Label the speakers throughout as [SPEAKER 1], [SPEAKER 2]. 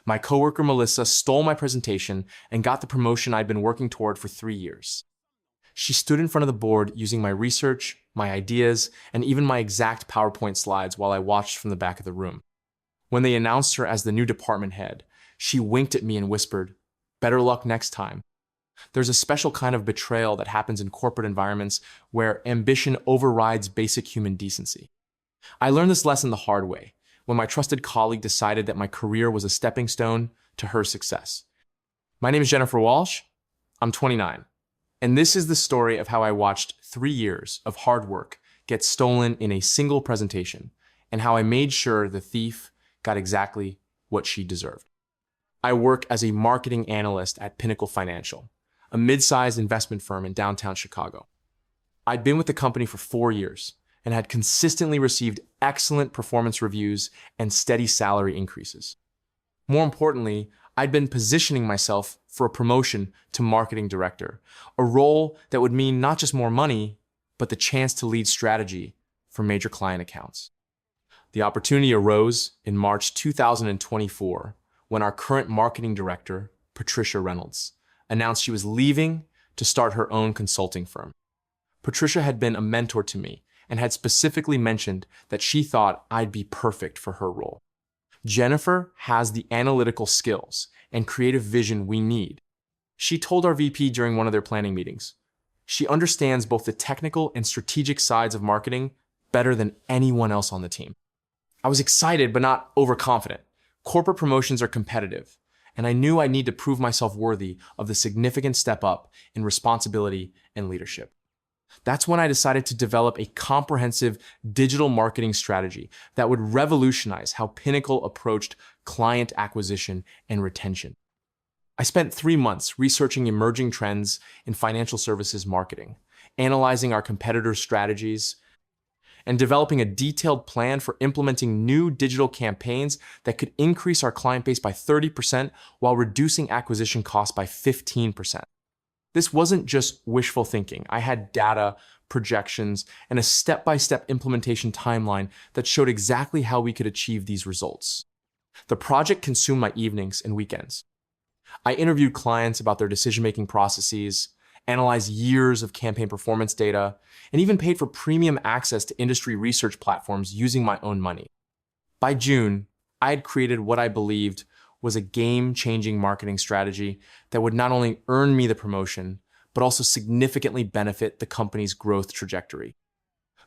[SPEAKER 1] My coworker Melissa stole my presentation and got the promotion I'd been working toward for 3 years. She stood in front of the board using my research, my ideas, and even my exact PowerPoint slides while I watched from the back of the room. When they announced her as the new department head, she winked at me and whispered, "Better luck next time." There's a special kind of betrayal that happens in corporate environments where ambition overrides basic human decency. I learned this lesson the hard way, when my trusted colleague decided that my career was a stepping stone to her success. My name is Jennifer Walsh. I'm 29. And this is the story of how I watched 3 years of hard work get stolen in a single presentation, and how I made sure the thief got exactly what she deserved. I work as a marketing analyst at Pinnacle Financial, a mid-sized investment firm in downtown Chicago. I'd been with the company for 4 years and had consistently received excellent performance reviews and steady salary increases. More importantly, I'd been positioning myself for a promotion to marketing director, a role that would mean not just more money, but the chance to lead strategy for major client accounts. The opportunity arose in March 2024 when our current marketing director, Patricia Reynolds, announced she was leaving to start her own consulting firm. Patricia had been a mentor to me and had specifically mentioned that she thought I'd be perfect for her role. Jennifer has the analytical skills and creative vision we need. She told our VP during one of their planning meetings, she understands both the technical and strategic sides of marketing better than anyone else on the team. I was excited, but not overconfident. Corporate promotions are competitive, and I knew I need to prove myself worthy of the significant step up in responsibility and leadership. That's when I decided to develop a comprehensive digital marketing strategy that would revolutionize how Pinnacle approached client acquisition and retention. I spent 3 months researching emerging trends in financial services marketing, analyzing our competitors' strategies, and developing a detailed plan for implementing new digital campaigns that could increase our client base by 30% while reducing acquisition costs by 15%. This wasn't just wishful thinking. I had data, projections, and a step-by-step implementation timeline that showed exactly how we could achieve these results. The project consumed my evenings and weekends. I interviewed clients about their decision-making processes, analyzed years of campaign performance data, and even paid for premium access to industry research platforms using my own money. By June, I had created what I believed was a game-changing marketing strategy that would not only earn me the promotion, but also significantly benefit the company's growth trajectory.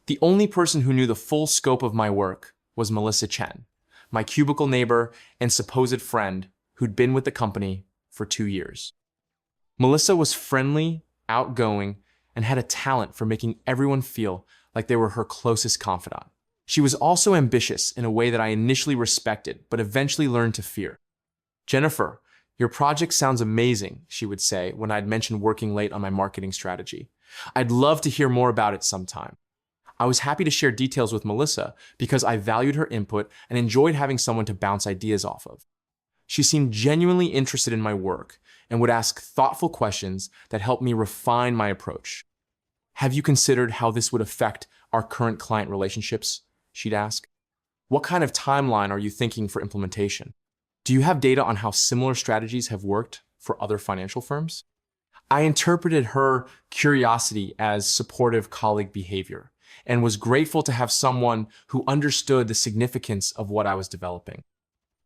[SPEAKER 1] The only person who knew the full scope of my work was Melissa Chen, my cubicle neighbor and supposed friend who'd been with the company for 2 years. Melissa was friendly, outgoing, and had a talent for making everyone feel like they were her closest confidant. She was also ambitious in a way that I initially respected, but eventually learned to fear. "Jennifer, your project sounds amazing," she would say when I'd mentioned working late on my marketing strategy. "I'd love to hear more about it sometime." I was happy to share details with Melissa because I valued her input and enjoyed having someone to bounce ideas off of. She seemed genuinely interested in my work and would ask thoughtful questions that helped me refine my approach. "Have you considered how this would affect our current client relationships?" she'd ask. "What kind of timeline are you thinking for implementation? Do you have data on how similar strategies have worked for other financial firms?" I interpreted her curiosity as supportive colleague behavior and was grateful to have someone who understood the significance of what I was developing.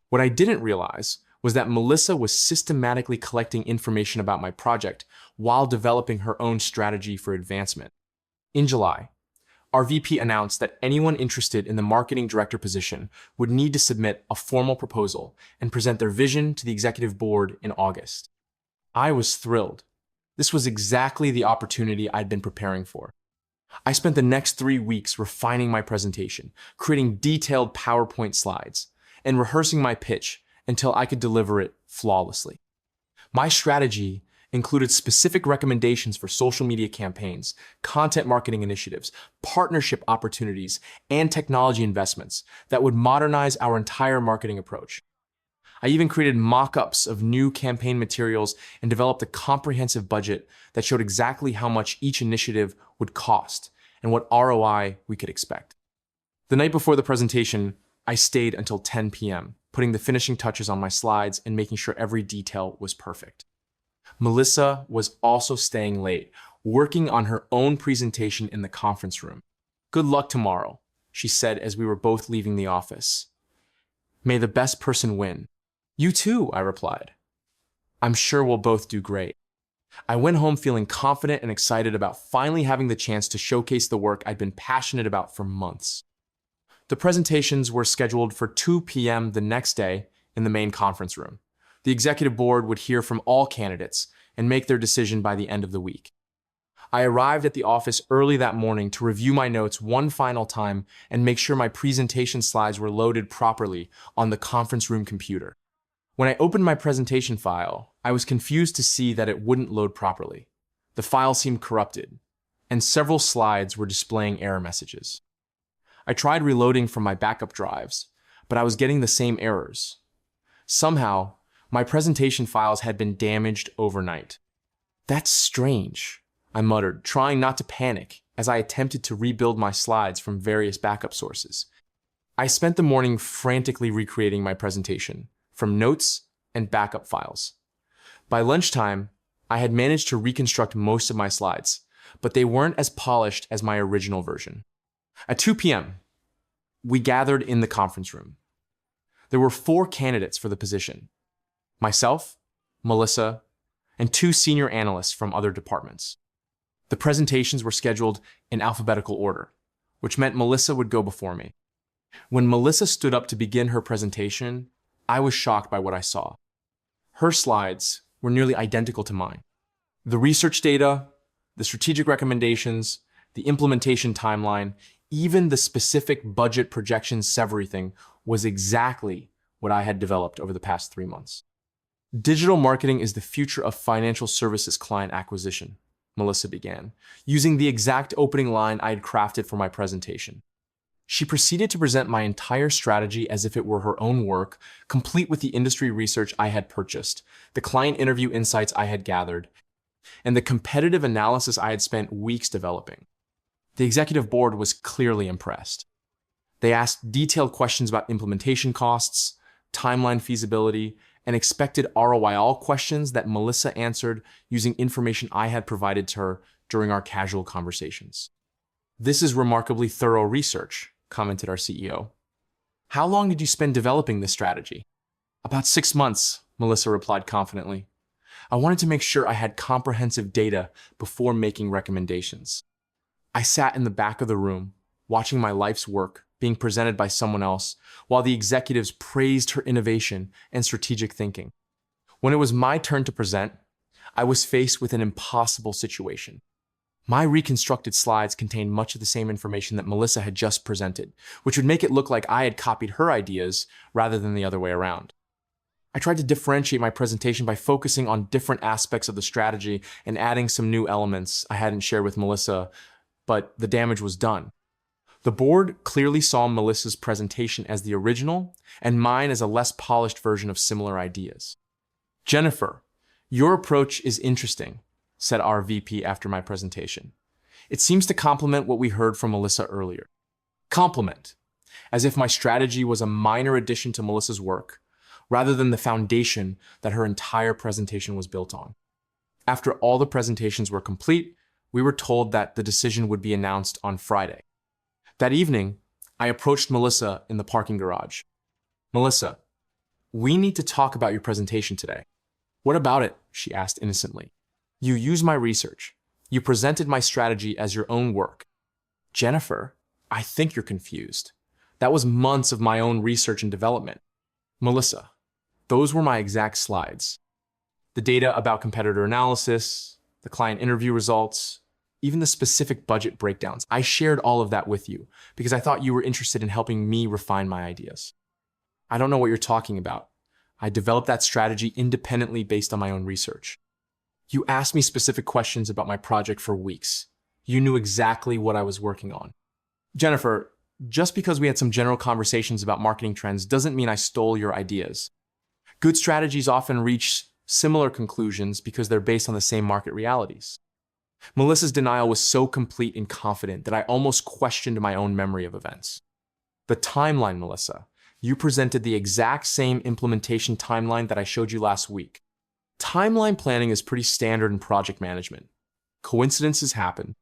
[SPEAKER 1] What I didn't realize was that Melissa was systematically collecting information about my project while developing her own strategy for advancement. In July, our VP announced that anyone interested in the marketing director position would need to submit a formal proposal and present their vision to the executive board in August. I was thrilled. This was exactly the opportunity I'd been preparing for. I spent the next 3 weeks refining my presentation, creating detailed PowerPoint slides, and rehearsing my pitch until I could deliver it flawlessly. My strategy included specific recommendations for social media campaigns, content marketing initiatives, partnership opportunities, and technology investments that would modernize our entire marketing approach. I even created mock-ups of new campaign materials and developed a comprehensive budget that showed exactly how much each initiative would cost and what ROI we could expect. The night before the presentation, I stayed until 10 p.m., putting the finishing touches on my slides and making sure every detail was perfect. Melissa was also staying late, working on her own presentation in the conference room. "Good luck tomorrow," she said as we were both leaving the office. "May the best person win." "You too," I replied. "I'm sure we'll both do great." I went home feeling confident and excited about finally having the chance to showcase the work I'd been passionate about for months. The presentations were scheduled for 2 p.m. the next day in the main conference room. The executive board would hear from all candidates and make their decision by the end of the week. I arrived at the office early that morning to review my notes one final time and make sure my presentation slides were loaded properly on the conference room computer. When I opened my presentation file, I was confused to see that it wouldn't load properly. The file seemed corrupted, and several slides were displaying error messages. I tried reloading from my backup drives, but I was getting the same errors. Somehow, my presentation files had been damaged overnight. "That's strange," I muttered, trying not to panic as I attempted to rebuild my slides from various backup sources. I spent the morning frantically recreating my presentation from notes and backup files. By lunchtime, I had managed to reconstruct most of my slides, but they weren't as polished as my original version. At 2 p.m., we gathered in the conference room. There were 4 candidates for the position: myself, Melissa, and 2 senior analysts from other departments. The presentations were scheduled in alphabetical order, which meant Melissa would go before me. When Melissa stood up to begin her presentation, I was shocked by what I saw. Her slides were nearly identical to mine. The research data, the strategic recommendations, the implementation timeline, even the specific budget projections, everything was exactly what I had developed over the past 3 months. "Digital marketing is the future of financial services client acquisition," Melissa began, using the exact opening line I had crafted for my presentation. She proceeded to present my entire strategy as if it were her own work, complete with the industry research I had purchased, the client interview insights I had gathered, and the competitive analysis I had spent weeks developing. The executive board was clearly impressed. They asked detailed questions about implementation costs, timeline feasibility, and expected ROI, all questions that Melissa answered using information I had provided to her during our casual conversations. "This is remarkably thorough research," commented our CEO. "How long did you spend developing this strategy?" "About 6 months," Melissa replied confidently. "I wanted to make sure I had comprehensive data before making recommendations." I sat in the back of the room, watching my life's work being presented by someone else, while the executives praised her innovation and strategic thinking. When it was my turn to present, I was faced with an impossible situation. My reconstructed slides contained much of the same information that Melissa had just presented, which would make it look like I had copied her ideas rather than the other way around. I tried to differentiate my presentation by focusing on different aspects of the strategy and adding some new elements I hadn't shared with Melissa, but the damage was done. The board clearly saw Melissa's presentation as the original and mine as a less polished version of similar ideas. "Jennifer, your approach is interesting," said our VP after my presentation. "It seems to complement what we heard from Melissa earlier." Complement, as if my strategy was a minor addition to Melissa's work, rather than the foundation that her entire presentation was built on. After all the presentations were complete, we were told that the decision would be announced on Friday. That evening, I approached Melissa in the parking garage. "Melissa, we need to talk about your presentation today." "What about it?" she asked innocently. "You used my research. You presented my strategy as your own work." "Jennifer, I think you're confused. That was months of my own research and development." "Melissa, those were my exact slides. The data about competitor analysis, the client interview results, even the specific budget breakdowns. I shared all of that with you because I thought you were interested in helping me refine my ideas." "I don't know what you're talking about. I developed that strategy independently based on my own research." "You asked me specific questions about my project for weeks. You knew exactly what I was working on." "Jennifer, just because we had some general conversations about marketing trends doesn't mean I stole your ideas. Good strategies often reach similar conclusions because they're based on the same market realities." Melissa's denial was so complete and confident that I almost questioned my own memory of events. "The timeline, Melissa. You presented the exact same implementation timeline that I showed you last week. Timeline planning is pretty standard in project management. Coincidences happen.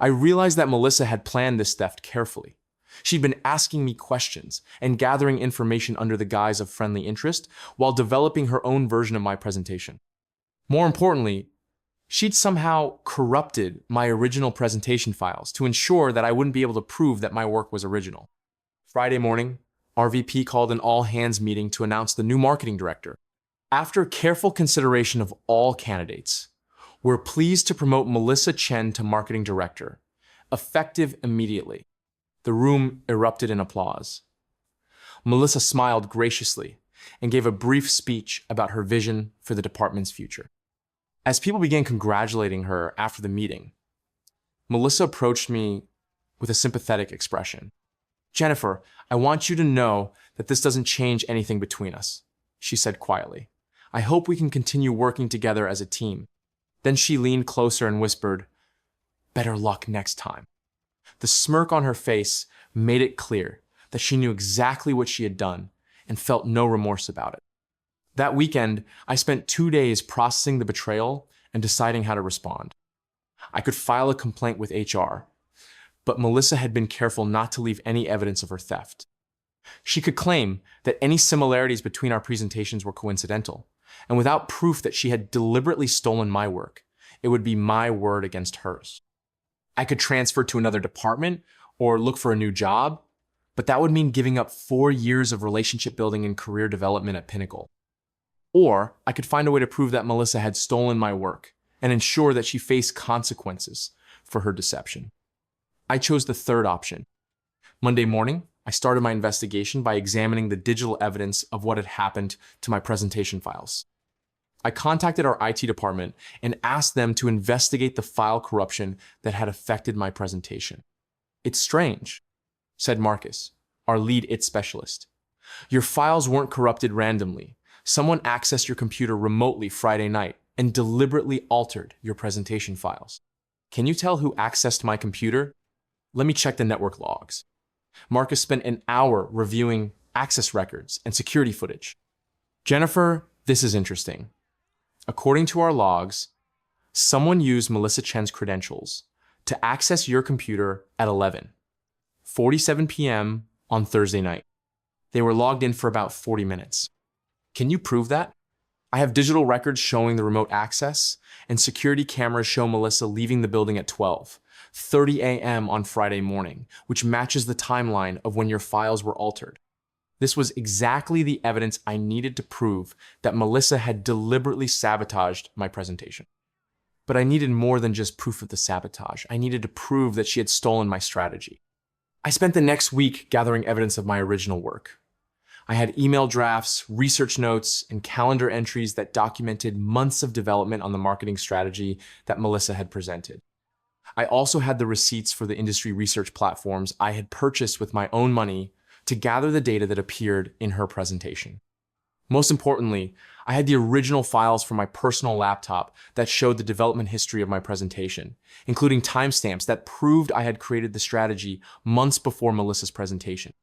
[SPEAKER 1] I realized that Melissa had planned this theft carefully. She'd been asking me questions and gathering information under the guise of friendly interest while developing her own version of my presentation. More importantly, she'd somehow corrupted my original presentation files to ensure that I wouldn't be able to prove that my work was original. Friday morning, our VP called an all-hands meeting to announce the new marketing director. After careful consideration of all candidates, we're pleased to promote Melissa Chen to marketing director, effective immediately. The room erupted in applause. Melissa smiled graciously and gave a brief speech about her vision for the department's future. As people began congratulating her after the meeting, Melissa approached me with a sympathetic expression. "Jennifer, I want you to know that this doesn't change anything between us," she said quietly. "I hope we can continue working together as a team." Then she leaned closer and whispered, "Better luck next time." The smirk on her face made it clear that she knew exactly what she had done and felt no remorse about it. That weekend, I spent 2 days processing the betrayal and deciding how to respond. I could file a complaint with HR, but Melissa had been careful not to leave any evidence of her theft. She could claim that any similarities between our presentations were coincidental, and without proof that she had deliberately stolen my work, it would be my word against hers. I could transfer to another department or look for a new job, but that would mean giving up 4 years of relationship building and career development at Pinnacle. Or I could find a way to prove that Melissa had stolen my work and ensure that she faced consequences for her deception. I chose the third option. Monday morning, I started my investigation by examining the digital evidence of what had happened to my presentation files. I contacted our IT department and asked them to investigate the file corruption that had affected my presentation. "It's strange," said Marcus, our lead IT specialist. "Your files weren't corrupted randomly. Someone accessed your computer remotely Friday night and deliberately altered your presentation files. Can you tell who accessed my computer? Let me check the network logs." Marcus spent an hour reviewing access records and security footage. "Jennifer, this is interesting. According to our logs, someone used Melissa Chen's credentials to access your computer at 11:47 p.m. on Thursday night. They were logged in for about 40 minutes. Can you prove that? I have digital records showing the remote access, and security cameras show Melissa leaving the building at 12:30 a.m. on Friday morning, which matches the timeline of when your files were altered. This was exactly the evidence I needed to prove that Melissa had deliberately sabotaged my presentation. But I needed more than just proof of the sabotage. I needed to prove that she had stolen my strategy. I spent the next week gathering evidence of my original work. I had email drafts, research notes, and calendar entries that documented months of development on the marketing strategy that Melissa had presented. I also had the receipts for the industry research platforms I had purchased with my own money to gather the data that appeared in her presentation. Most importantly, I had the original files from my personal laptop that showed the development history of my presentation, including timestamps that proved I had created the strategy months before Melissa's presentation.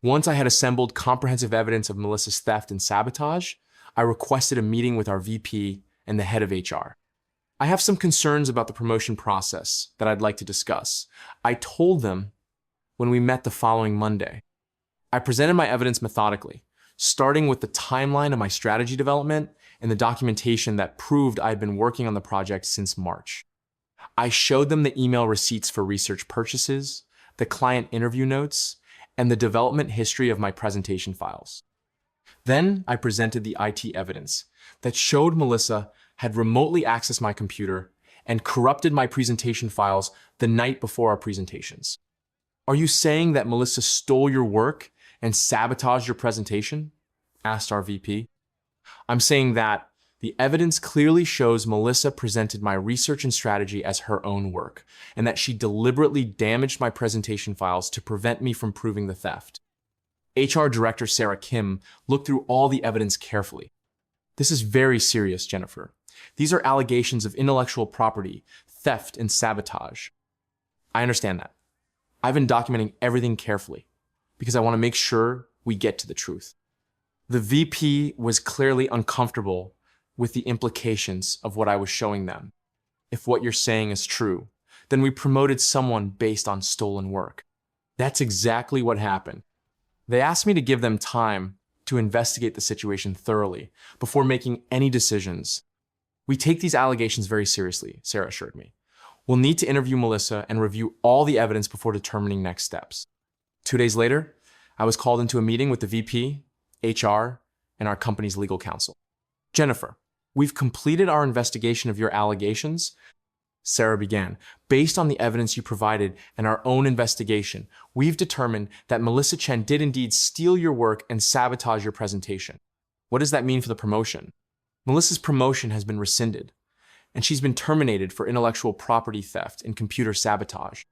[SPEAKER 1] Once I had assembled comprehensive evidence of Melissa's theft and sabotage, I requested a meeting with our VP and the head of HR. "I have some concerns about the promotion process that I'd like to discuss," I told them when we met the following Monday. I presented my evidence methodically, starting with the timeline of my strategy development and the documentation that proved I had been working on the project since March. I showed them the email receipts for research purchases, the client interview notes, and the development history of my presentation files. Then I presented the IT evidence that showed Melissa had remotely accessed my computer and corrupted my presentation files the night before our presentations. "Are you saying that Melissa stole your work and sabotaged your presentation?" asked our VP. "I'm saying that the evidence clearly shows Melissa presented my research and strategy as her own work, and that she deliberately damaged my presentation files to prevent me from proving the theft." HR Director Sarah Kim looked through all the evidence carefully. "This is very serious, Jennifer. These are allegations of intellectual property, theft, and sabotage." "I understand that. I've been documenting everything carefully because I want to make sure we get to the truth. The VP was clearly uncomfortable with the implications of what I was showing them. If what you're saying is true, then we promoted someone based on stolen work. That's exactly what happened. They asked me to give them time to investigate the situation thoroughly before making any decisions. We take these allegations very seriously, Sarah assured me. We'll need to interview Melissa and review all the evidence before determining next steps. 2 days later, I was called into a meeting with the VP, HR, and our company's legal counsel. Jennifer, we've completed our investigation of your allegations. Sarah began. Based on the evidence you provided and our own investigation, we've determined that Melissa Chen did indeed steal your work and sabotage your presentation. What does that mean for the promotion? Melissa's promotion has been rescinded, and she's been terminated for intellectual property theft and computer sabotage.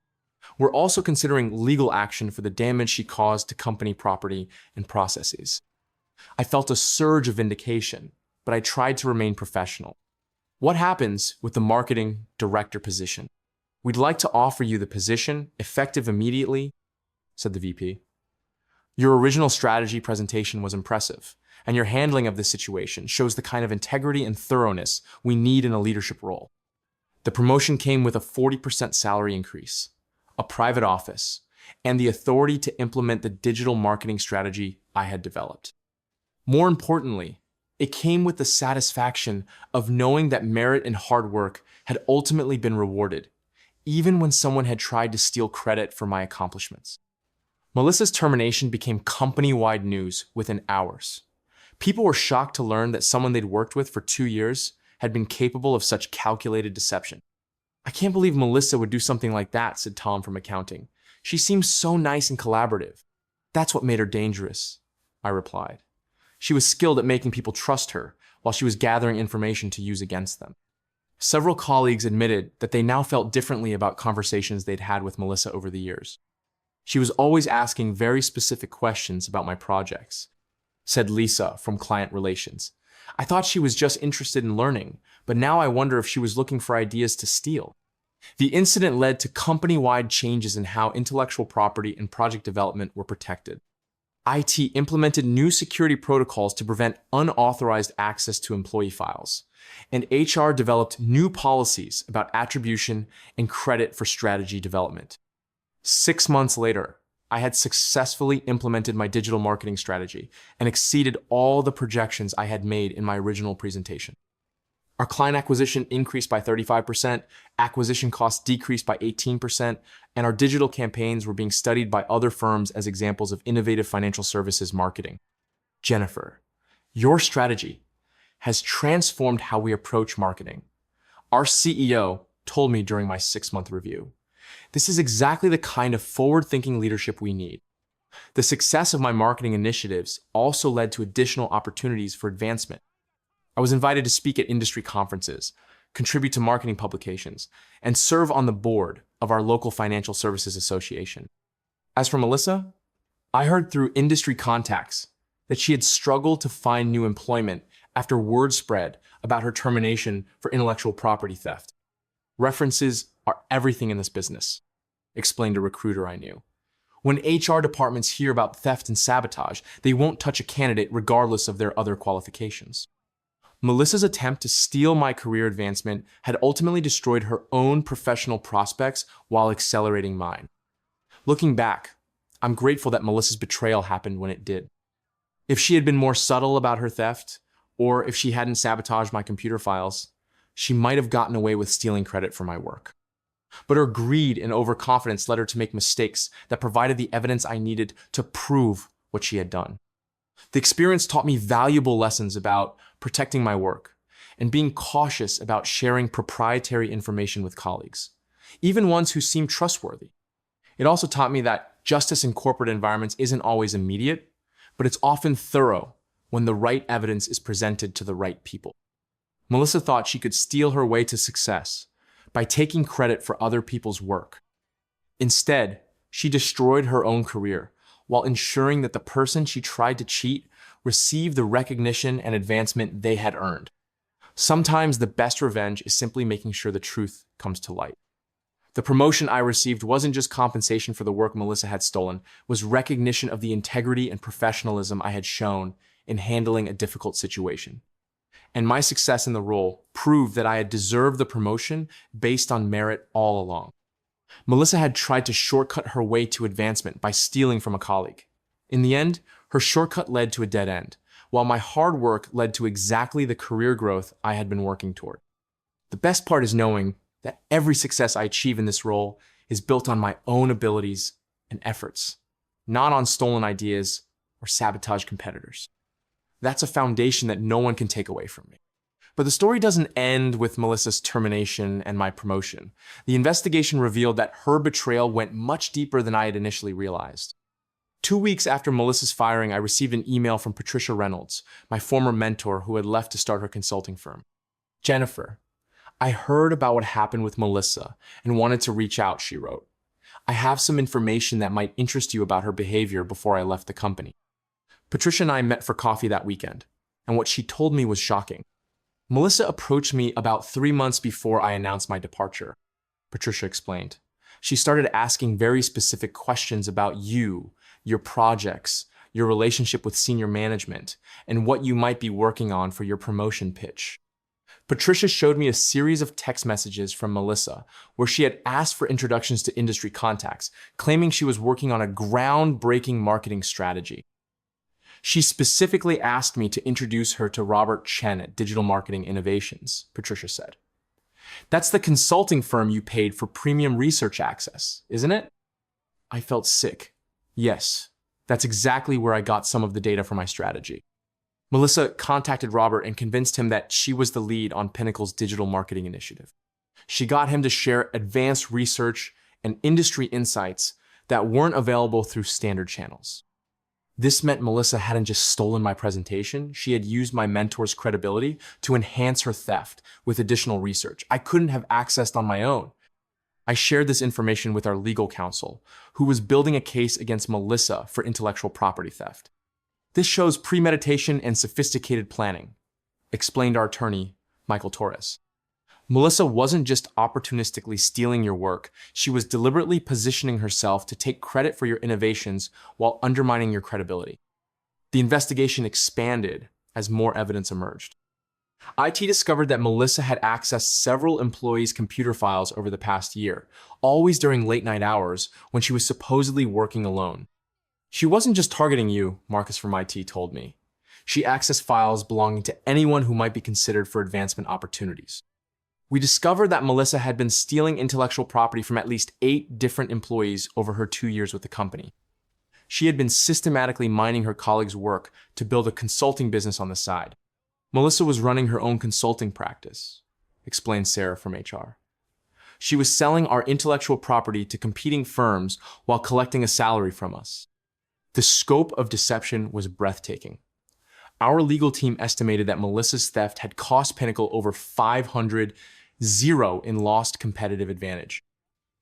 [SPEAKER 1] We're also considering legal action for the damage she caused to company property and processes. I felt a surge of vindication, but I tried to remain professional. What happens with the marketing director position? We'd like to offer you the position, effective immediately, said the VP. Your original strategy presentation was impressive, and your handling of this situation shows the kind of integrity and thoroughness we need in a leadership role. The promotion came with a 40% salary increase, a private office, and the authority to implement the digital marketing strategy I had developed. More importantly, it came with the satisfaction of knowing that merit and hard work had ultimately been rewarded, even when someone had tried to steal credit for my accomplishments. Melissa's termination became company-wide news within hours. People were shocked to learn that someone they'd worked with for 2 years had been capable of such calculated deception. I can't believe Melissa would do something like that, said Tom from accounting. She seems so nice and collaborative. That's what made her dangerous, I replied. She was skilled at making people trust her while she was gathering information to use against them. Several colleagues admitted that they now felt differently about conversations they'd had with Melissa over the years. She was always asking very specific questions about my projects, said Lisa from Client Relations. I thought she was just interested in learning, but now I wonder if she was looking for ideas to steal. The incident led to company-wide changes in how intellectual property and project development were protected. IT implemented new security protocols to prevent unauthorized access to employee files, and HR developed new policies about attribution and credit for strategy development. 6 months later, I had successfully implemented my digital marketing strategy and exceeded all the projections I had made in my original presentation. Our client acquisition increased by 35%, acquisition costs decreased by 18%, and our digital campaigns were being studied by other firms as examples of innovative financial services marketing. Jennifer, your strategy has transformed how we approach marketing. Our CEO told me during my 6-month review. This is exactly the kind of forward-thinking leadership we need. The success of my marketing initiatives also led to additional opportunities for advancement. I was invited to speak at industry conferences, contribute to marketing publications, and serve on the board of our local financial services association. As for Melissa, I heard through industry contacts that she had struggled to find new employment after word spread about her termination for intellectual property theft. References are everything in this business, explained a recruiter I knew. When HR departments hear about theft and sabotage, they won't touch a candidate regardless of their other qualifications. Melissa's attempt to steal my career advancement had ultimately destroyed her own professional prospects while accelerating mine. Looking back, I'm grateful that Melissa's betrayal happened when it did. If she had been more subtle about her theft, or if she hadn't sabotaged my computer files, she might have gotten away with stealing credit for my work. But her greed and overconfidence led her to make mistakes that provided the evidence I needed to prove what she had done. The experience taught me valuable lessons about protecting my work and being cautious about sharing proprietary information with colleagues, even ones who seem trustworthy. It also taught me that justice in corporate environments isn't always immediate, but it's often thorough when the right evidence is presented to the right people. Melissa thought she could steal her way to success by taking credit for other people's work. Instead, she destroyed her own career while ensuring that the person she tried to cheat received the recognition and advancement they had earned. Sometimes the best revenge is simply making sure the truth comes to light. The promotion I received wasn't just compensation for the work Melissa had stolen, it was recognition of the integrity and professionalism I had shown in handling a difficult situation. And my success in the role proved that I had deserved the promotion based on merit all along. Melissa had tried to shortcut her way to advancement by stealing from a colleague. In the end, her shortcut led to a dead end, while my hard work led to exactly the career growth I had been working toward. The best part is knowing that every success I achieve in this role is built on my own abilities and efforts, not on stolen ideas or sabotaged competitors. That's a foundation that no one can take away from me. But the story doesn't end with Melissa's termination and my promotion. The investigation revealed that her betrayal went much deeper than I had initially realized. 2 weeks after Melissa's firing, I received an email from Patricia Reynolds, my former mentor who had left to start her consulting firm. "Jennifer, I heard about what happened with Melissa and wanted to reach out," she wrote. "I have some information that might interest you about her behavior before I left the company." Patricia and I met for coffee that weekend, and what she told me was shocking. "Melissa approached me about 3 months before I announced my departure," Patricia explained. "She started asking very specific questions about you, your projects, your relationship with senior management, and what you might be working on for your promotion pitch." Patricia showed me a series of text messages from Melissa where she had asked for introductions to industry contacts, claiming she was working on a groundbreaking marketing strategy. She specifically asked me to introduce her to Robert Chen at Digital Marketing Innovations, Patricia said. "That's the consulting firm you paid for premium research access, isn't it?" I felt sick. Yes, that's exactly where I got some of the data for my strategy. Melissa contacted Robert and convinced him that she was the lead on Pinnacle's digital marketing initiative. She got him to share advanced research and industry insights that weren't available through standard channels. This meant Melissa hadn't just stolen my presentation, she had used my mentor's credibility to enhance her theft with additional research I couldn't have accessed on my own. I shared this information with our legal counsel, who was building a case against Melissa for intellectual property theft. "This shows premeditation and sophisticated planning," explained our attorney, Michael Torres. "Melissa wasn't just opportunistically stealing your work, she was deliberately positioning herself to take credit for your innovations while undermining your credibility." The investigation expanded as more evidence emerged. IT discovered that Melissa had accessed several employees' computer files over the past year, always during late-night hours when she was supposedly working alone. "She wasn't just targeting you," Marcus from IT told me. "She accessed files belonging to anyone who might be considered for advancement opportunities." We discovered that Melissa had been stealing intellectual property from at least 8 different employees over her 2 years with the company. She had been systematically mining her colleagues' work to build a consulting business on the side. Melissa was running her own consulting practice, explained Sarah from HR. She was selling our intellectual property to competing firms while collecting a salary from us. The scope of deception was breathtaking. Our legal team estimated that Melissa's theft had cost Pinnacle over $500 in lost competitive advantage.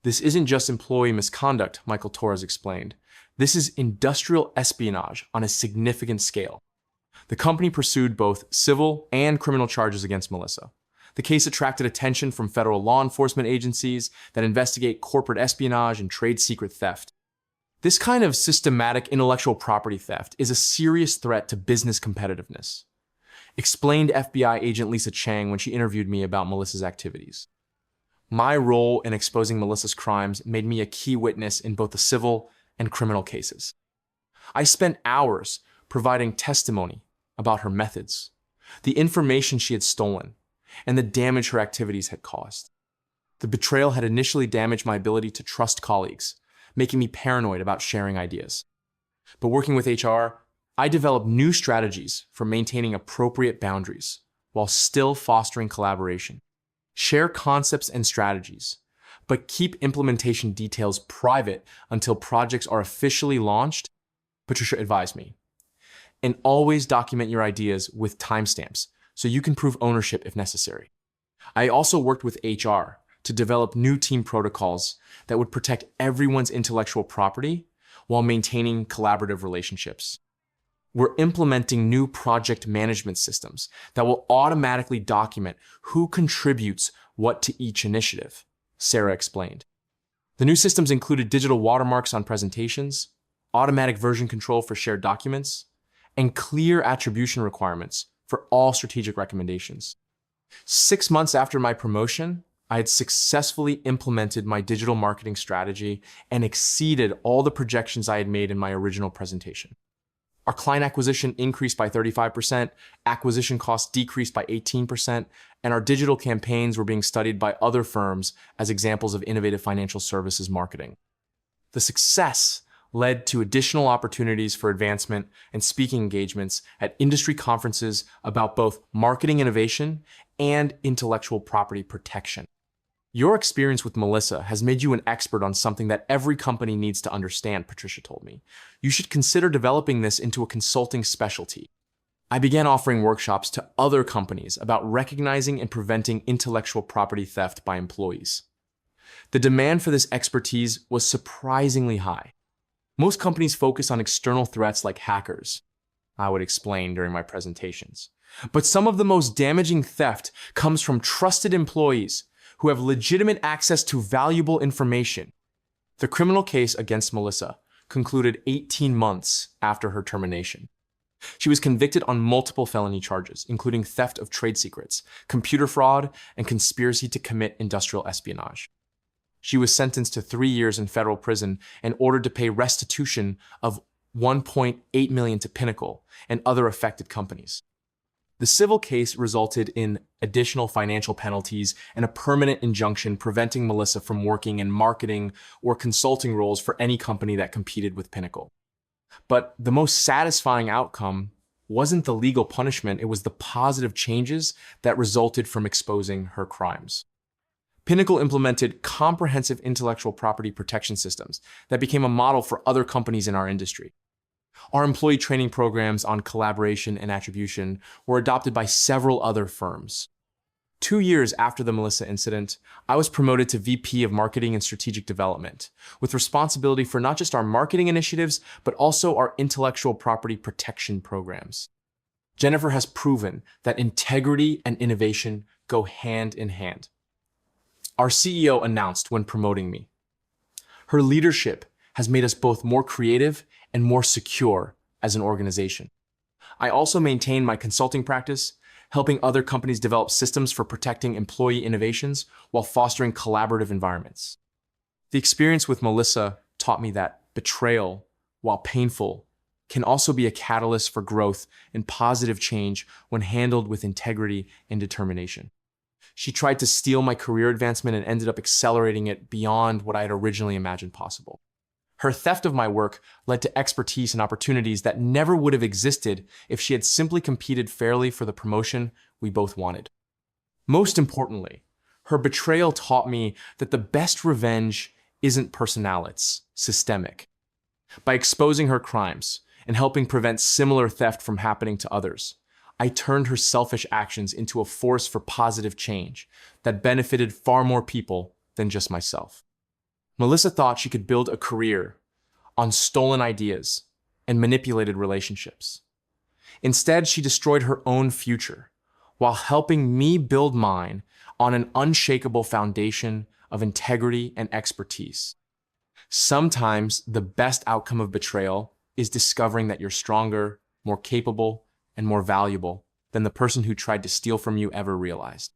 [SPEAKER 1] "This isn't just employee misconduct," Michael Torres explained. "This is industrial espionage on a significant scale." The company pursued both civil and criminal charges against Melissa. The case attracted attention from federal law enforcement agencies that investigate corporate espionage and trade secret theft. This kind of systematic intellectual property theft is a serious threat to business competitiveness, explained FBI agent Lisa Chang when she interviewed me about Melissa's activities. "My role in exposing Melissa's crimes made me a key witness in both the civil and criminal cases. I spent hours providing testimony about her methods, the information she had stolen, and the damage her activities had caused. The betrayal had initially damaged my ability to trust colleagues, making me paranoid about sharing ideas. But working with HR, I developed new strategies for maintaining appropriate boundaries while still fostering collaboration. Share concepts and strategies, but keep implementation details private until projects are officially launched," Patricia advised me. "And always document your ideas with timestamps so you can prove ownership if necessary." I also worked with HR to develop new team protocols that would protect everyone's intellectual property while maintaining collaborative relationships. We're implementing new project management systems that will automatically document who contributes what to each initiative, Sarah explained. The new systems included digital watermarks on presentations, automatic version control for shared documents, and clear attribution requirements for all strategic recommendations. 6 months after my promotion, I had successfully implemented my digital marketing strategy and exceeded all the projections I had made in my original presentation. Our client acquisition increased by 35%, acquisition costs decreased by 18%, and our digital campaigns were being studied by other firms as examples of innovative financial services marketing. The success led to additional opportunities for advancement and speaking engagements at industry conferences about both marketing innovation and intellectual property protection. Your experience with Melissa has made you an expert on something that every company needs to understand, Patricia told me. You should consider developing this into a consulting specialty. I began offering workshops to other companies about recognizing and preventing intellectual property theft by employees. The demand for this expertise was surprisingly high. Most companies focus on external threats like hackers, I would explain during my presentations. But some of the most damaging theft comes from trusted employees who have legitimate access to valuable information. The criminal case against Melissa concluded 18 months after her termination. She was convicted on multiple felony charges, including theft of trade secrets, computer fraud, and conspiracy to commit industrial espionage. She was sentenced to 3 years in federal prison and ordered to pay restitution of $1.8 million to Pinnacle and other affected companies. The civil case resulted in additional financial penalties and a permanent injunction preventing Melissa from working in marketing or consulting roles for any company that competed with Pinnacle. But the most satisfying outcome wasn't the legal punishment, it was the positive changes that resulted from exposing her crimes. Pinnacle implemented comprehensive intellectual property protection systems that became a model for other companies in our industry. Our employee training programs on collaboration and attribution were adopted by several other firms. 2 years after the Melissa incident, I was promoted to VP of Marketing and Strategic Development, with responsibility for not just our marketing initiatives, but also our intellectual property protection programs. Jennifer has proven that integrity and innovation go hand in hand. Our CEO announced when promoting me, her leadership has made us both more creative and more secure as an organization. I also maintain my consulting practice, helping other companies develop systems for protecting employee innovations while fostering collaborative environments. The experience with Melissa taught me that betrayal, while painful, can also be a catalyst for growth and positive change when handled with integrity and determination. She tried to steal my career advancement and ended up accelerating it beyond what I had originally imagined possible. Her theft of my work led to expertise and opportunities that never would have existed if she had simply competed fairly for the promotion we both wanted. Most importantly, her betrayal taught me that the best revenge isn't personal, it's systemic. By exposing her crimes and helping prevent similar theft from happening to others, I turned her selfish actions into a force for positive change that benefited far more people than just myself. Melissa thought she could build a career on stolen ideas and manipulated relationships. Instead, she destroyed her own future while helping me build mine on an unshakable foundation of integrity and expertise. Sometimes the best outcome of betrayal is discovering that you're stronger, more capable, and more valuable than the person who tried to steal from you ever realized.